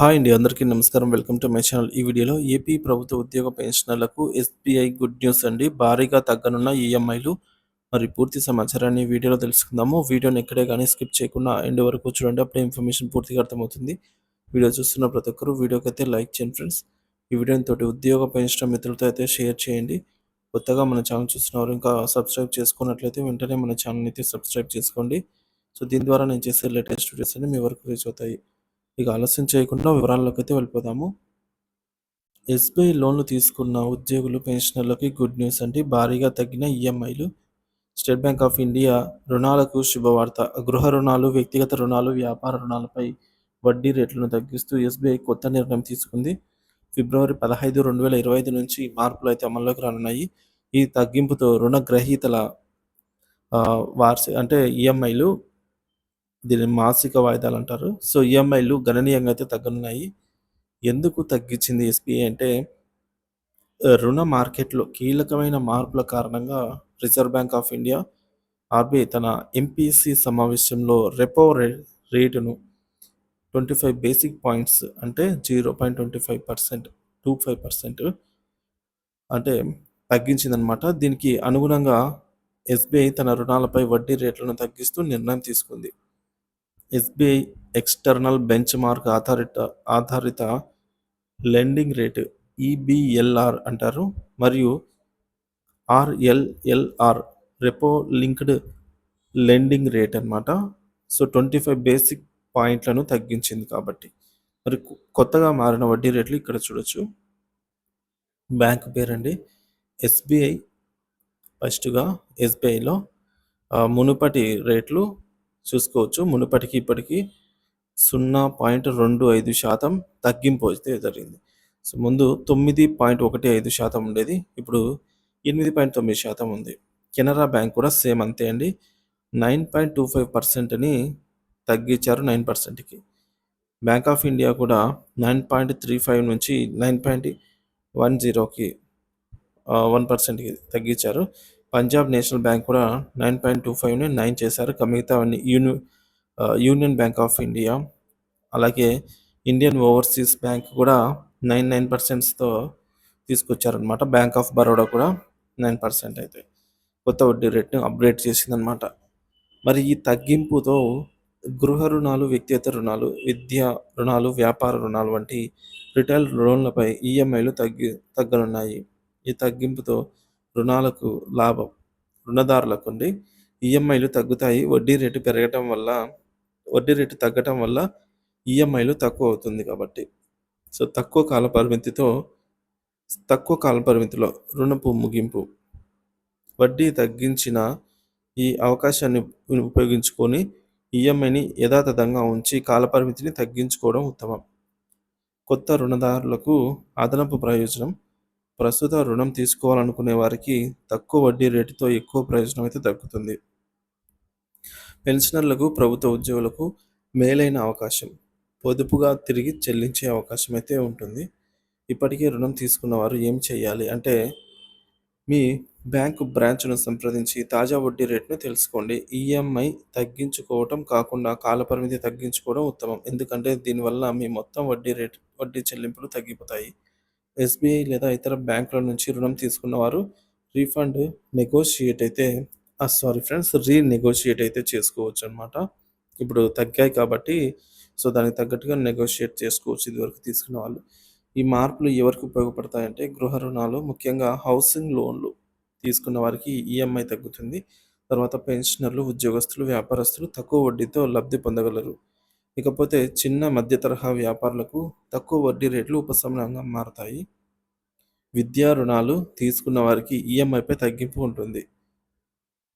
Hi అండి. అందరికీ నమస్కారం. Welcome to my channel. ఈ వీడియోలో ఏపీ ప్రభుత్వ ఉద్యోగ పెన్షనర్లకు ఎస్‌బీఐ గుడ్ న్యూస్ అండి. భారీగా తగ్గనున్న ఈఎంఐలు. మరి పూర్తి సమాచారాన్ని ఈ వీడియోలో తెలుసుకుందాము. వీడియోని ఎక్కడే గాని స్కిప్ చేయకుండా ఎండ్ వరకు చూడండి. అప్పుడే ఇన్ఫర్మేషన్ పూర్తిగా అర్థమవుతుంది. వీడియో చూస్తున్న ప్రతి ఒక్కరు వీడియోకైతే లైక్ చేయండి ఫ్రెండ్స్. ఈ వీడియోని తోటి ఉద్యోగ పెన్షనర్ మిత్రులతో అయితే షేర్ చేయండి. కొత్తగా మన ఛానల్ చూస్తున్నవారు ఇంకా సబ్స్క్రైబ్ చేసుకున్నట్లయితే వెంటనే మన ఛానల్‌ని అయితే సబ్స్క్రైబ్ చేసుకోండి. సో, దీని ద్వారా నేను చేసే లేటెస్ట్ వీడియోస్ అన్నీ మీ వరకు రీచ్ అవుతాయి. ఇక ఆలస్యం చేయకుండా వివరాల్లోకైతే వెళ్ళిపోదాము. ఎస్‌బీఐ లోన్‌లు తీసుకున్న ఉద్యోగులు, పెన్షనర్లకి గుడ్ న్యూస్ అండి. భారీగా తగ్గిన ఈఎంఐలు. స్టేట్ బ్యాంక్ ఆఫ్ ఇండియా రుణాలకు శుభవార్త. గృహ రుణాలు, వ్యక్తిగత రుణాలు, వ్యాపార రుణాలపై వడ్డీ రేట్లను తగ్గిస్తూ ఎస్‌బీఐ కొత్త నిర్ణయం తీసుకుంది. ఫిబ్రవరి 15, 2025 నుంచి మార్పులైతే అమల్లోకి రానున్నాయి. ఈ తగ్గింపుతో రుణగ్రహీతల అంటే ఈఎంఐలు, దీన్ని మాసిక వాయిదాలంటారు. సో, ఈఎంఐలు గణనీయంగా అయితే తగ్గనున్నాయి. ఎందుకు తగ్గించింది ఎస్‌బీఐ అంటే, రుణ మార్కెట్‌లో కీలకమైన మార్పుల కారణంగా reserve bank of India RBI తన ఎంపీసీ సమావేశంలో రెపో రేటును 25 బేసిక్ పాయింట్స్ అంటే 0.25% 25% అంటే తగ్గించిందనమాట. దీనికి అనుగుణంగా ఎస్‌బీఐ తన రుణాలపై వడ్డీ రేట్లను తగ్గిస్తూ నిర్ణయం తీసుకుంది. ఎస్‌బీఐ ఎక్స్‌టర్నల్ బెంచ్ మార్క్ ఆధారిత లెండింగ్ రేట్ ఈబీఎల్ఆర్ అంటారు. మరియు ఆర్ఎల్ఎల్ఆర్ రెపో లింక్డ్ లెండింగ్ రేట్ అన్నమాట. సో, 25 బేసిక్ పాయింట్లను తగ్గించింది కాబట్టి. మరి కొత్తగా మారిన వడ్డీ రేట్లు ఇక్కడ చూడొచ్చు. బ్యాంక్ పేరండి ఎస్‌బీఐ. ఫస్ట్‌గా ఎస్‌బీఐలో మునుపటి రేట్లు చూసుకోవచ్చు. మునుపటికి ఇప్పటికి 0.25% తగ్గింపు అయితే జరిగింది. సో, ముందు 9.15% ఉండేది. ఇప్పుడు 8.9% ఉంది. కెనరా బ్యాంక్ కూడా సేమ్ అంతే అండి. 9.25%ని తగ్గించారు 9%కి. బ్యాంక్ ఆఫ్ ఇండియా కూడా 9.35 నుంచి 9.10కి 1%కి తగ్గించారు. పంజాబ్ నేషనల్ బ్యాంక్ కూడా 9.25ని 9 చేశారు. మిగతావన్నీ యూనియన్ బ్యాంక్ ఆఫ్ ఇండియా, అలాగే ఇండియన్ ఓవర్సీస్ బ్యాంక్ కూడా 9% తీసుకొచ్చారనమాట. బ్యాంక్ ఆఫ్ బరోడా కూడా 9% అయితే కొత్త వడ్డీ రేట్‌ని అప్‌గ్రేడ్ చేసిందనమాట. మరి ఈ తగ్గింపుతో గృహ రుణాలు, వ్యక్తిగత రుణాలు, విద్యా రుణాలు, వ్యాపార రుణాలు వంటి రిటైల్ లోన్లపై ఈఎంఐలు తగ్గనున్నాయి. ఈ తగ్గింపుతో రుణాలకు లాభం. రుణదారులకుండి ఈఎంఐలు తగ్గుతాయి. వడ్డీ రేటు తగ్గటం వల్ల ఈఎంఐలు తక్కువ అవుతుంది కాబట్టి. సో, తక్కువ కాల పరిమితిలో రుణపు ముగింపు. వడ్డీ తగ్గించిన ఈ అవకాశాన్ని ఉపయోగించుకొని ఈఎంఐని యథాతథంగా ఉంచి కాలపరిమితిని తగ్గించుకోవడం ఉత్తమం. కొత్త రుణదారులకు అదనపు ప్రయోజనం. ప్రస్తుత రుణం తీసుకోవాలనుకునే వారికి తక్కువ వడ్డీ రేటుతో ఎక్కువ ప్రయోజనం అయితే దక్కుతుంది. పెన్షనర్లకు, ప్రభుత్వ ఉద్యోగులకు మేలైన అవకాశం. పొదుపుగా తిరిగి చెల్లించే అవకాశం అయితే ఉంటుంది. ఇప్పటికే రుణం తీసుకున్న వారు ఏం చేయాలి అంటే, మీ బ్యాంకు బ్రాంచ్‌ను సంప్రదించి తాజా వడ్డీ రేటును తెలుసుకోండి. ఈఎంఐ తగ్గించుకోవటం కాకుండా కాలపరిమితి తగ్గించుకోవడం ఉత్తమం. ఎందుకంటే దీనివల్ల మీ మొత్తం వడ్డీ చెల్లింపులు తగ్గిపోతాయి. ఎస్‌బీఐ లేదా ఇతర బ్యాంకుల నుంచి రుణం తీసుకున్నవారు రీఫండ్ నెగోషియేట్ అయితే రీనెగోషియేట్ అయితే చేసుకోవచ్చనమాట. ఇప్పుడు తగ్గాయి కాబట్టి సో, దానికి తగ్గట్టుగా నెగోషియేట్ చేసుకోవచ్చు ఇదివరకు తీసుకున్న వాళ్ళు. ఈ మార్పులు ఎవరికి ఉపయోగపడతాయంటే, గృహ రుణాలు, ముఖ్యంగా హౌసింగ్ లోన్లు తీసుకున్న వారికి ఈఎంఐ తగ్గుతుంది. తర్వాత పెన్షనర్లు, ఉద్యోగస్తులు, వ్యాపారస్తులు తక్కువ వడ్డీతో లబ్ధి పొందగలరు. ఇకపోతే చిన్న, మధ్య తరహా వ్యాపారులకు తక్కువ వడ్డీ రేట్లు ఉపశమనంగా మారతాయి. విద్యా రుణాలు తీసుకున్న వారికి ఈఎంఐపై తగ్గింపు ఉంటుంది.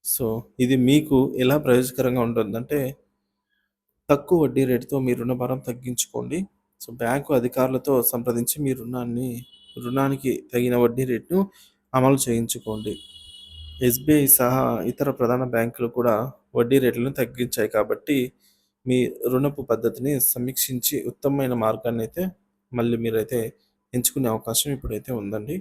సో, ఇది మీకు ఎలా ప్రయోజనకరంగా ఉంటుందంటే, తక్కువ వడ్డీ రేటుతో మీ రుణభారం తగ్గించుకోండి. సో, బ్యాంకు అధికారులతో సంప్రదించి మీ రుణానికి తగిన వడ్డీ రేటును అమలు చేయించుకోండి. ఎస్‌బీఐ సహా ఇతర ప్రధాన బ్యాంకులు కూడా వడ్డీ రేట్లను తగ్గించాయి కాబట్టి, మీ రుణపు పద్ధతిని సమీక్షించి ఉత్తమమైన మార్గాన్నైతే మళ్ళీ మీరైతే ఎంచుకునే అవకాశం ఇప్పుడైతే ఉందండి.